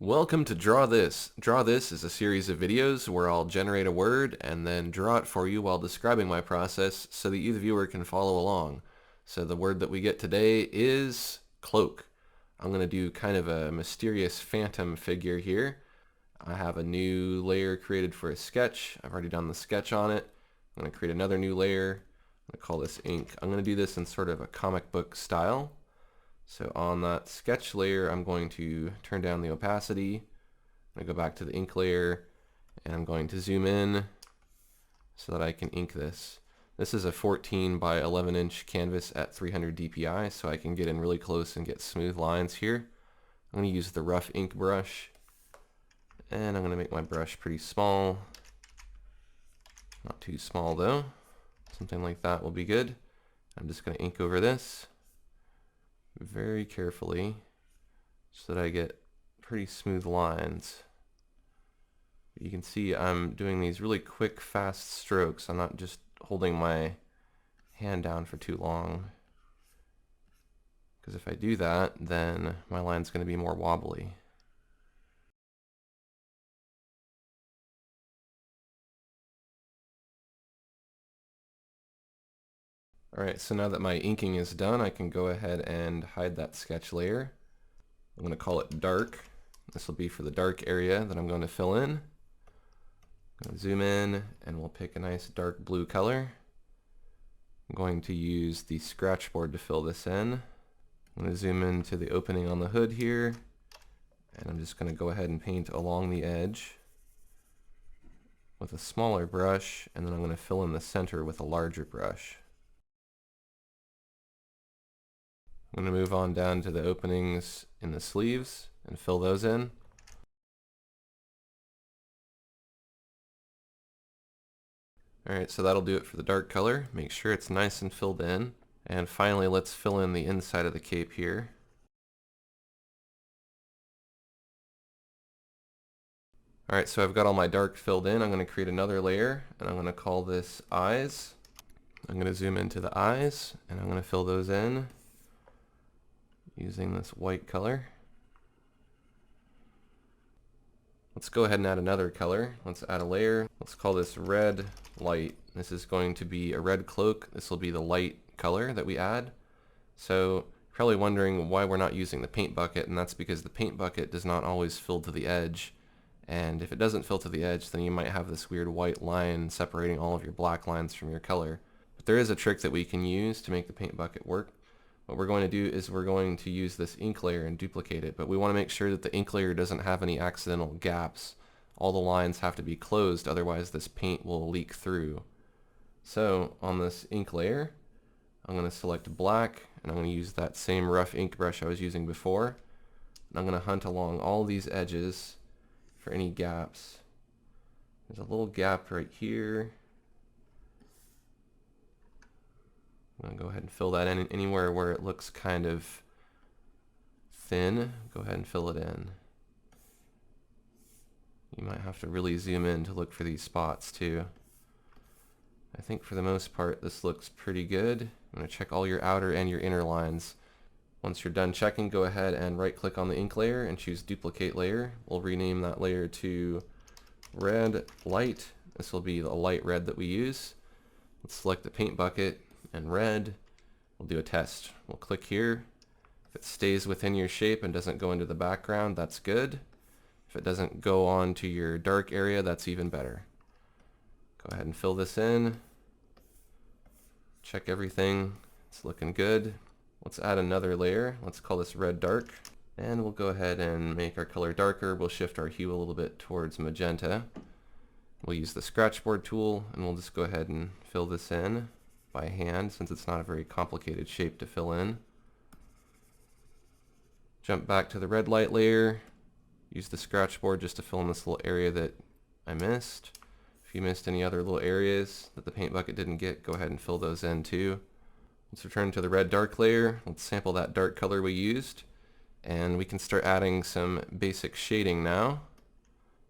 Welcome to Draw This. Draw This is a series of videos where I'll generate a word and then draw it for you while describing my process so that you, the viewer, can follow along. So the word that we get today is cloak. I'm going to do kind of a mysterious phantom figure here. I have a new layer created for a sketch. I've already done the sketch on it. I'm going to create another new layer. I'm going to call this ink. I'm going to do this in sort of a comic book style. So on that sketch layer, I'm going to turn down the opacity. I'm going to go back to the ink layer, and I'm going to zoom in so that I can ink this. This is a 14 by 11 inch canvas at 300 dpi, so I can get in really close and get smooth lines here. I'm going to use the rough ink brush, and I'm going to make my brush pretty small. Not too small though. Something like that will be good. I'm just going to ink over this very carefully so that I get pretty smooth lines. You can see I'm doing these really quick, fast strokes. I'm not just holding my hand down for too long, because if I do that, then my line's going to be more wobbly. Alright, so now that my inking is done, I can go ahead and hide that sketch layer. I'm going to call it dark. This will be for the dark area that I'm going to fill in. I'm going to zoom in and we'll pick a nice dark blue color. I'm going to use the scratch board to fill this in. I'm going to zoom into the opening on the hood here, and I'm just going to go ahead and paint along the edge with a smaller brush, and then I'm going to fill in the center with a larger brush. I'm going to move on down to the openings in the sleeves and fill those in. Alright, so that'll do it for the dark color. Make sure it's nice and filled in. And finally, let's fill in the inside of the cape here. Alright, so I've got all my dark filled in. I'm going to create another layer, and I'm going to call this eyes. I'm going to zoom into the eyes, and I'm going to fill those in using this white color. Let's go ahead and add another color. Let's add a layer. Let's call this red light. This is going to be a red cloak. This will be the light color that we add. So you're probably wondering why we're not using the paint bucket, and that's because the paint bucket does not always fill to the edge. And if it doesn't fill to the edge, then you might have this weird white line separating all of your black lines from your color. But there is a trick that we can use to make the paint bucket work. What we're going to do is we're going to use this ink layer and duplicate it, but we want to make sure that the ink layer doesn't have any accidental gaps. All the lines have to be closed, otherwise this paint will leak through. So on this ink layer, I'm going to select black, and I'm going to use that same rough ink brush I was using before. And I'm going to hunt along all these edges for any gaps. There's a little gap right here. I'm going to go ahead and fill that in anywhere where it looks kind of thin. Go ahead and fill it in. You might have to really zoom in to look for these spots too. I think for the most part this looks pretty good. I'm going to check all your outer and your inner lines. Once you're done checking, go ahead and right click on the ink layer and choose duplicate layer. We'll rename that layer to red light. This will be the light red that we use. Let's select the paint bucket and red. We'll do a test. We'll click here. If it stays within your shape and doesn't go into the background, that's good. If it doesn't go on to your dark area, that's even better. Go ahead and fill this in. Check everything. It's looking good. Let's add another layer. Let's call this red dark. And we'll go ahead and make our color darker. We'll shift our hue a little bit towards magenta. We'll use the scratch board tool, and we'll just go ahead and fill this in by hand, since it's not a very complicated shape to fill in. Jump back to the red light layer. Use the scratch board just to fill in this little area that I missed. If you missed any other little areas that the paint bucket didn't get, go ahead and fill those in too. Let's return to the red dark layer. Let's sample that dark color we used, and we can start adding some basic shading now.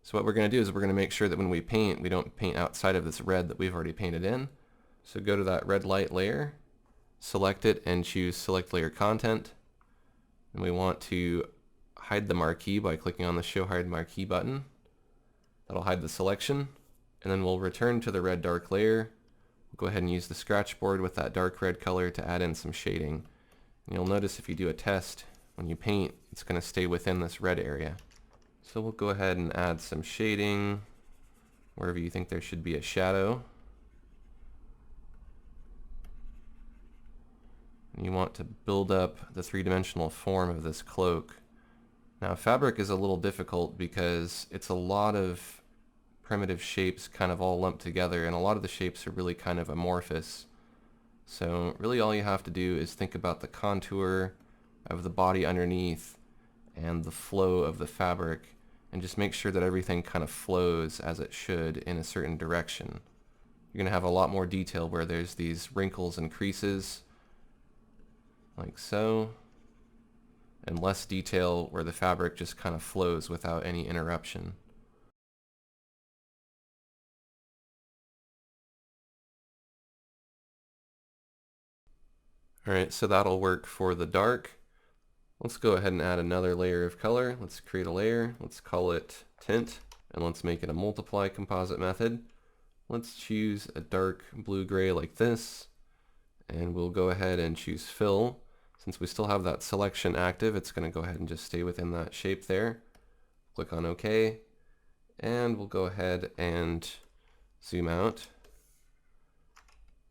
So what we're going to do is we're going to make sure that when we paint, we don't paint outside of this red that we've already painted in. So go to that red light layer, select it, and choose select layer content. And we want to hide the marquee by clicking on the Show Hide Marquee button. That'll hide the selection. And then we'll return to the red dark layer. We'll go ahead and use the scratch board with that dark red color to add in some shading. And you'll notice if you do a test, when you paint, it's going to stay within this red area. So we'll go ahead and add some shading wherever you think there should be a shadow. And you want to build up the three-dimensional form of this cloak. Now fabric is a little difficult because it's a lot of primitive shapes kind of all lumped together, and a lot of the shapes are really kind of amorphous. So really all you have to do is think about the contour of the body underneath and the flow of the fabric, and just make sure that everything kind of flows as it should in a certain direction. You're going to have a lot more detail where there's these wrinkles and creases, like so, and less detail where the fabric just kind of flows without any interruption. Alright, so that'll work for the dark. Let's go ahead and add another layer of color. Let's create a layer. Let's call it tint, and let's make it a multiply composite method. Let's choose a dark blue-gray like this, and we'll go ahead and choose fill. Since we still have that selection active, it's going to go ahead and just stay within that shape there. Click on OK, and we'll go ahead and zoom out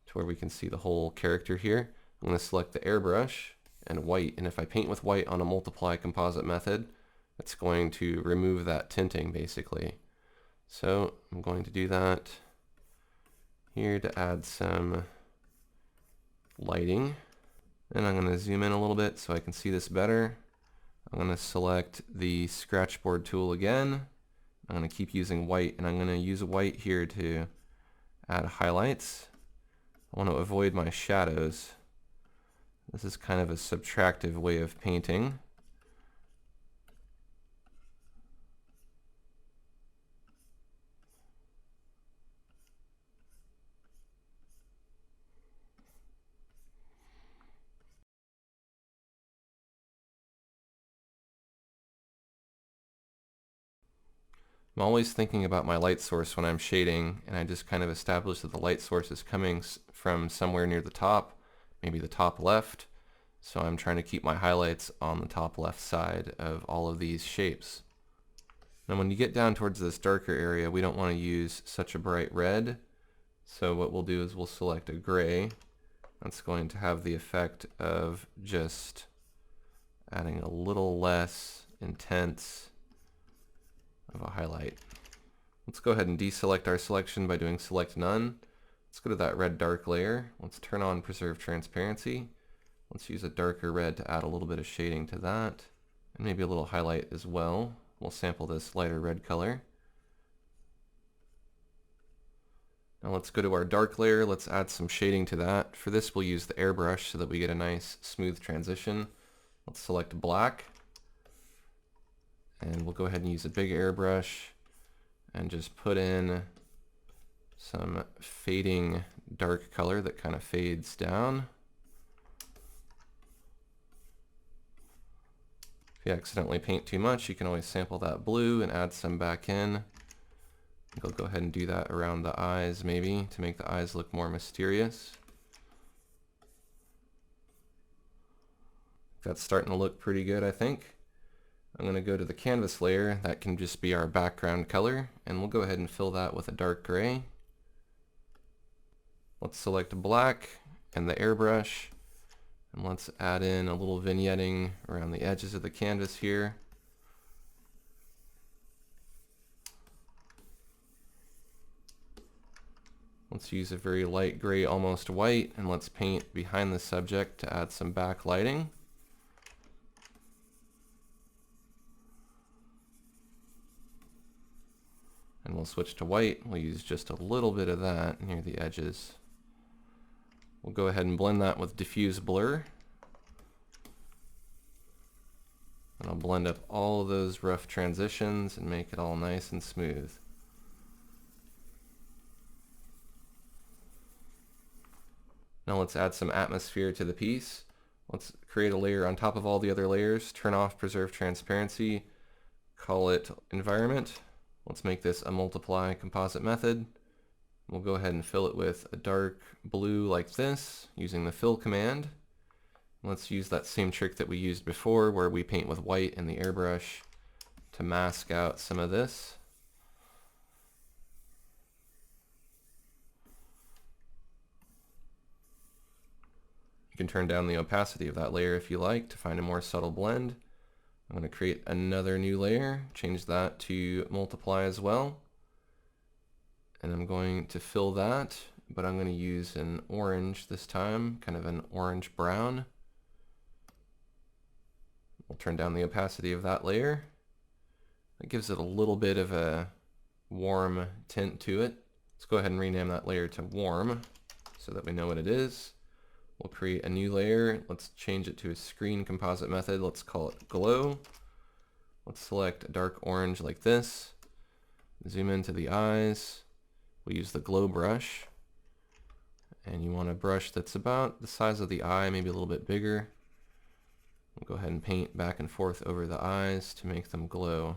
to where we can see the whole character here. I'm going to select the airbrush and white, and if I paint with white on a multiply composite method, it's going to remove that tinting basically. So I'm going to do that here to add some lighting, and I'm going to zoom in a little bit so I can see this better. I'm going to select the scratch board tool again. I'm going to keep using white, and I'm going to use white here to add highlights. I want to avoid my shadows. This is kind of a subtractive way of painting. I'm always thinking about my light source when I'm shading, and I just kind of establish that the light source is coming from somewhere near the top, maybe the top left. So I'm trying to keep my highlights on the top left side of all of these shapes. Now when you get down towards this darker area, we don't want to use such a bright red. So what we'll do is we'll select a gray. That's going to have the effect of just adding a little less intense of a highlight. Let's go ahead and deselect our selection by doing select none. Let's go to that red dark layer. Let's turn on preserve transparency. Let's use a darker red to add a little bit of shading to that, and maybe a little highlight as well. We'll sample this lighter red color. Now let's go to our dark layer. Let's add some shading to that. For this we'll use the airbrush so that we get a nice smooth transition. Let's select black, and we'll go ahead and use a big airbrush and just put in some fading dark color that kind of fades down. If you accidentally paint too much, you can always sample that blue and add some back in. I think I'll go ahead and do that around the eyes maybe to make the eyes look more mysterious. That's starting to look pretty good, I think. I'm going to go to the canvas layer. That can just be our background color, and we'll go ahead and fill that with a dark gray. Let's select black and the airbrush, and let's add in a little vignetting around the edges of the canvas here. Let's use a very light gray, almost white, and let's paint behind the subject to add some backlighting. And we'll switch to white. We'll use just a little bit of that near the edges. We'll go ahead and blend that with diffuse blur. And I'll blend up all of those rough transitions and make it all nice and smooth. Now let's add some atmosphere to the piece. Let's create a layer on top of all the other layers, turn off preserve transparency, call it environment. Let's make this a multiply composite method. We'll go ahead and fill it with a dark blue like this using the fill command. Let's use that same trick that we used before where we paint with white in the airbrush to mask out some of this. You can turn down the opacity of that layer if you like to find a more subtle blend. I'm going to create another new layer, change that to multiply as well. And I'm going to fill that, but I'm going to use an orange this time, kind of an orange brown. We'll turn down the opacity of that layer. That gives it a little bit of a warm tint to it. Let's go ahead and rename that layer to warm so that we know what it is. We'll create a new layer. Let's change it to a screen composite method. Let's call it glow. Let's select a dark orange like this. Zoom into the eyes. We'll use the glow brush. And you want a brush that's about the size of the eye, maybe a little bit bigger. We'll go ahead and paint back and forth over the eyes to make them glow.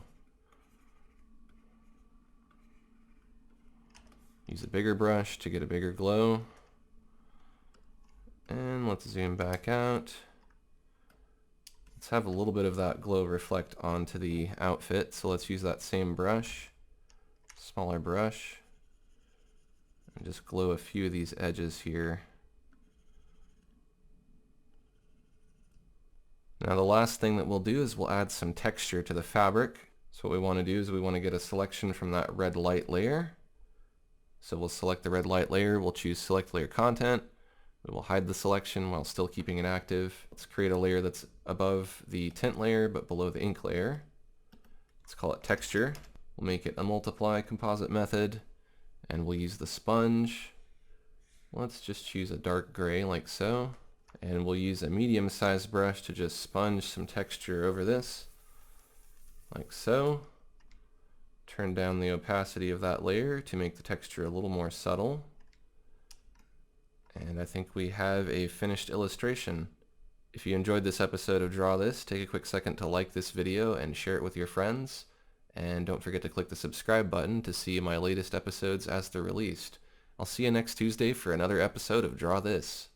Use a bigger brush to get a bigger glow. And let's zoom back out. Let's have a little bit of that glow reflect onto the outfit. So let's use that same brush, smaller brush, and just glow a few of these edges here. Now the last thing that we'll do is we'll add some texture to the fabric. So what we want to do is we want to get a selection from that red light layer. So we'll select the red light layer, we'll choose select layer content. We will hide the selection while still keeping it active. Let's create a layer that's above the tint layer but below the ink layer. Let's call it texture. We'll make it a multiply composite method and we'll use the sponge. Let's just choose a dark gray like so. And we'll use a medium-sized brush to just sponge some texture over this like so. Turn down the opacity of that layer to make the texture a little more subtle. And I think we have a finished illustration. If you enjoyed this episode of Draw This, take a quick second to like this video and share it with your friends. And don't forget to click the subscribe button to see my latest episodes as they're released. I'll see you next Tuesday for another episode of Draw This.